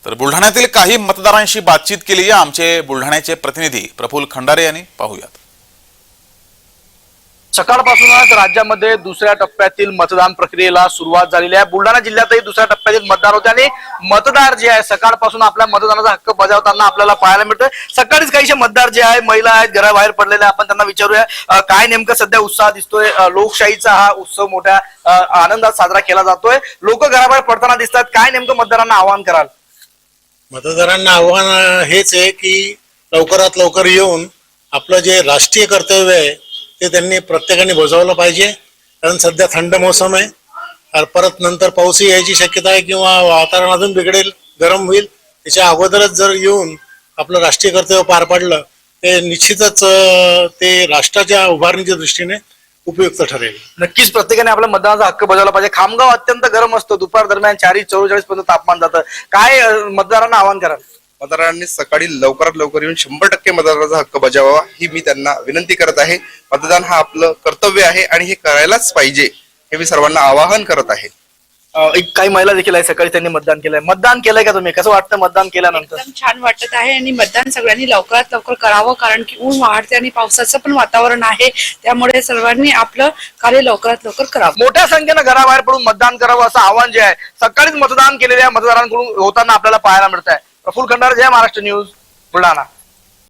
तर बुलढाण्यातील काही मतदारांशी बातचीत केली आहे आमचे बुलढाण्याचे प्रतिनिधी प्रफुल्ल खंडारे यांनी. पाहूयात. सकाळपासूनच राज्यामध्ये दुसऱ्या टप्प्यातील मतदान प्रक्रियेला सुरुवात झालेली आहे. बुलढाणा जिल्ह्यातही दुसऱ्या टप्प्यातील मतदान होते आणि मतदार जे आहे सकाळपासून आपल्या मतदानाचा हक्क बजावताना आपल्याला पाहायला मिळतोय. सकाळीच काहीशे मतदार जे आहे महिला आहेत घराबाहेर पडलेल्या, आपण त्यांना विचारूया काय नेमकं सध्या उत्साह दिसतोय. लोकशाहीचा हा उत्सव मोठ्या आनंदात साजरा केला जातोय. लोक घराबाहेर पडताना दिसतात. काय नेमकं मतदारांना आवाहन कराल? मतदारांना आव्हान हेच आहे की लवकरात लवकर येऊन आपलं जे राष्ट्रीय कर्तव्य आहे ते त्यांनी प्रत्येकाने बजावलं पाहिजे. कारण सध्या थंड मोसम आहे, परत नंतर पाऊसही यायची शक्यता आहे किंवा वातावरण अजून बिघडेल, गरम होईल. त्याच्या अगोदरच जर येऊन आपलं राष्ट्रीय कर्तव्य पार पाडलं ते निश्चितच ते राष्ट्राच्या उभारणीच्या दृष्टीने उपयुक्त ठरेल. नक्कीच प्रत्येकाने आपला मतदानाचा हक्क बजावला पाहिजे. खामगाव अत्यंत गरम असतो, दुपार दरम्यान 40-44 पर्यंत तापमान जातं. काय मतदारांना आवाहन कराल? मतदारांनी सकाळी लवकरात लवकर येऊन 100% मतदानाचा हक्क बजावावा ही मी त्यांना विनंती करत आहे. मतदान हा आपलं कर्तव्य आहे आणि हे करायलाच पाहिजे हे मी सर्वांना आवाहन करत आहे. काही महिला देखील आहे, सकाळी त्यांनी मतदान केलंय. मतदान केलंय का तुम्ही? कसं वाटतं मतदान केल्यानंतर? एकदम छान वाटत आहे आणि मतदान सगळ्यांनी लवकरात लवकर करावं, कारण की ऊन वाढते आणि पावसाचं पण वातावरण आहे. त्यामुळे सर्वांनी आपलं कार्य लवकरात लवकर करावं. मोठ्या संख्येनं घराबाहेर पडून मतदान करावं असं आवाहन जे आहे सकाळीच मतदान केलेल्या मतदारांकडून होताना आपल्याला पाहायला मिळत आहे. प्रफुल्ल खंडारे, जय महाराष्ट्र न्यूज, बुलढाणा.